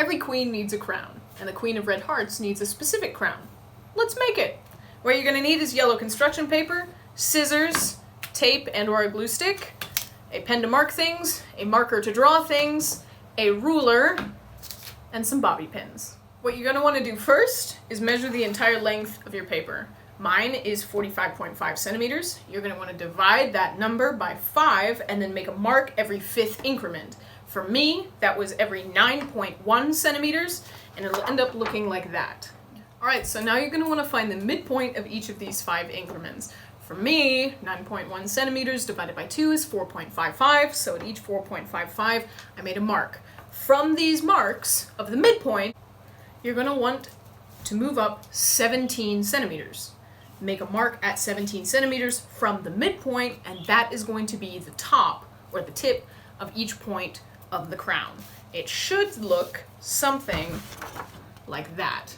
Every queen needs a crown, and the Queen of Red Hearts needs a specific crown. Let's make it! What you're going to need is yellow construction paper, scissors, tape and/or a glue stick, a pen to mark things, a marker to draw things, a ruler, and some bobby pins. What you're going to want to do first is measure the entire length of your paper. Mine is 45.5 centimeters. You're going to want to divide that number by 5 and then make a mark every 5th increment. For me, that was every 9.1 centimeters, and it'll end up looking like that. Alright, so now you're going to want to find the midpoint of each of these 5 increments. For me, 9.1 centimeters divided by 2 is 4.55, so at each 4.55, I made a mark. From these marks of the midpoint, you're going to want to move up 17 centimeters. Make a mark at 17 centimeters from the midpoint, and that is going to be the top, or the tip, of each point of the crown. It should look something like that.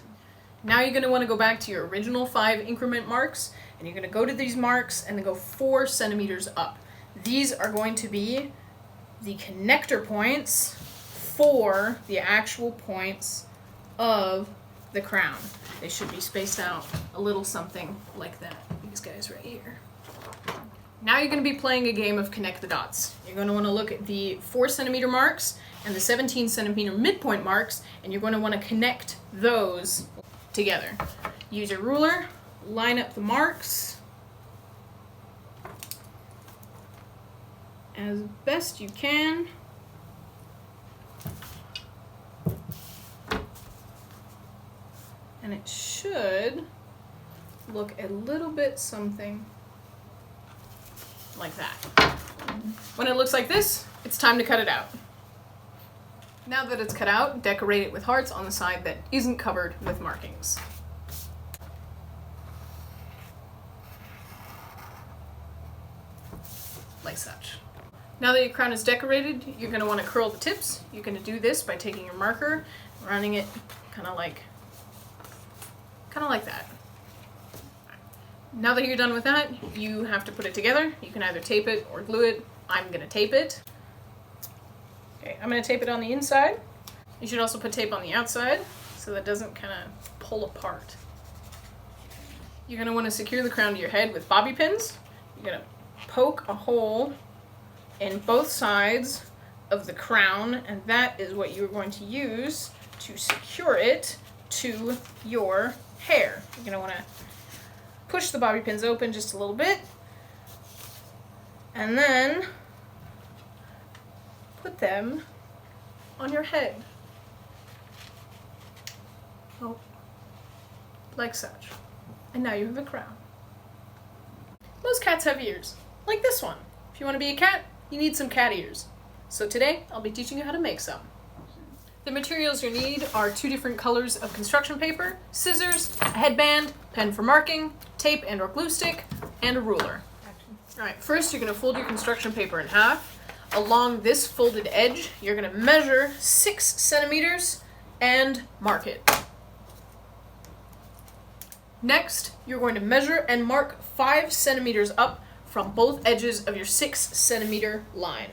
Now you're going to want to go back to your original 5 increment marks, and you're going to go to these marks and then go 4 centimeters up. These are going to be the connector points for the actual points of the crown. They should be spaced out a little something like that. These guys right here. Now you're going to be playing a game of connect the dots. You're going to want to look at the 4 centimeter marks and the 17 centimeter midpoint marks, and you're going to want to connect those together. Use your ruler, line up the marks as best you can. And it should look a little bit something like that. When it looks like this, it's time to cut it out. Now that it's cut out, decorate it with hearts on the side that isn't covered with markings. Like such. Now that your crown is decorated, you're going to want to curl the tips. You're going to do this by taking your marker, running it kind of like that. Now that you're done with that, you have to put it together. You can either tape it or glue it. I'm going to tape it. Okay, I'm going to tape it on the inside. You should also put tape on the outside so that it doesn't kind of pull apart. You're going to want to secure the crown to your head with bobby pins. You're going to poke a hole in both sides of the crown, and that is what you're going to use to secure it to your hair. You're going to want to push the bobby pins open just a little bit, and then put them on your head. Oh, like such. And now you have a crown. Most cats have ears, like this one. If you want to be a cat, you need some cat ears. So today, I'll be teaching you how to make some. The materials you need are 2 different colors of construction paper, scissors, a headband, pen for marking, tape and or glue stick, and a ruler. Alright, first you're going to fold your construction paper in half. Along this folded edge, you're going to measure 6 centimeters and mark it. Next, you're going to measure and mark 5 centimeters up from both edges of your 6 centimeter line.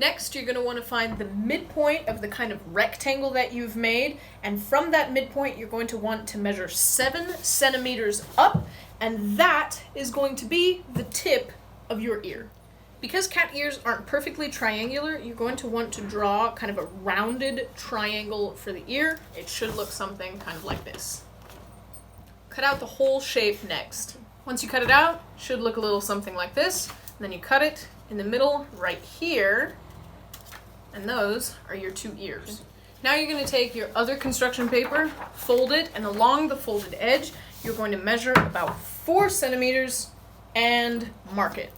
Next, you're going to want to find the midpoint of the kind of rectangle that you've made, and from that midpoint, you're going to want to measure 7 centimeters up, and that is going to be the tip of your ear. Because cat ears aren't perfectly triangular, you're going to want to draw kind of a rounded triangle for the ear. It should look something kind of like this. Cut out the whole shape next. Once you cut it out, it should look a little something like this. And then you cut it in the middle right here, and those are your 2 ears. Now you're going to take your other construction paper, fold it, and along the folded edge, you're going to measure about 4 centimeters and mark it.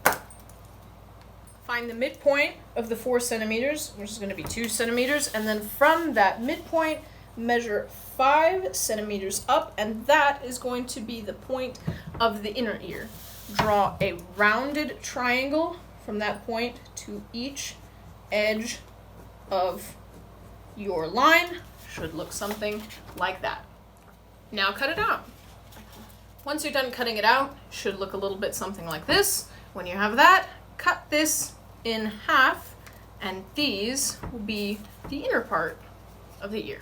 Find the midpoint of the 4 centimeters, which is going to be 2 centimeters, and then from that midpoint, measure 5 centimeters up, and that is going to be the point of the inner ear. Draw a rounded triangle from that point to each edge of your line. Should look something like that. Now cut it out. Once you're done cutting it out, it should look a little bit something like this. When you have that, cut this in half, and these will be the inner part of the ear.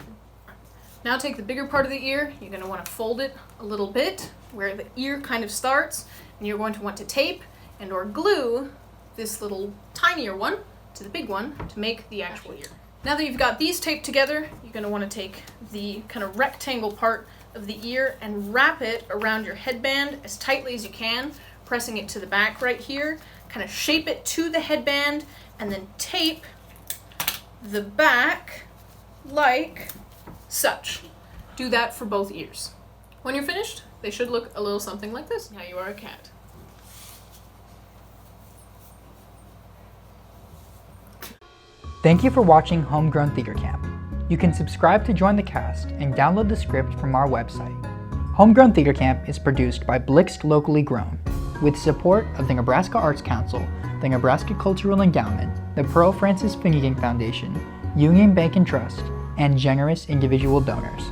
Now take the bigger part of the ear, you're going to want to fold it a little bit where the ear kind of starts, and you're going to want to tape and or glue this little tinier one to the big one to make the actual ear. Now that you've got these taped together, you're going to want to take the kind of rectangle part of the ear and wrap it around your headband as tightly as you can, pressing it to the back right here, kind of shape it to the headband, and then tape the back like such. Do that for both ears. When you're finished, they should look a little something like this. Now you are a cat. Thank you for watching Homegrown Theater Camp. You can subscribe to join the cast and download the script from our website. Homegrown Theater Camp is produced by Blixt Locally Grown, with support of the Nebraska Arts Council, the Nebraska Cultural Endowment, the Pearl Francis Finnegan Foundation, Union Bank and Trust, and generous individual donors.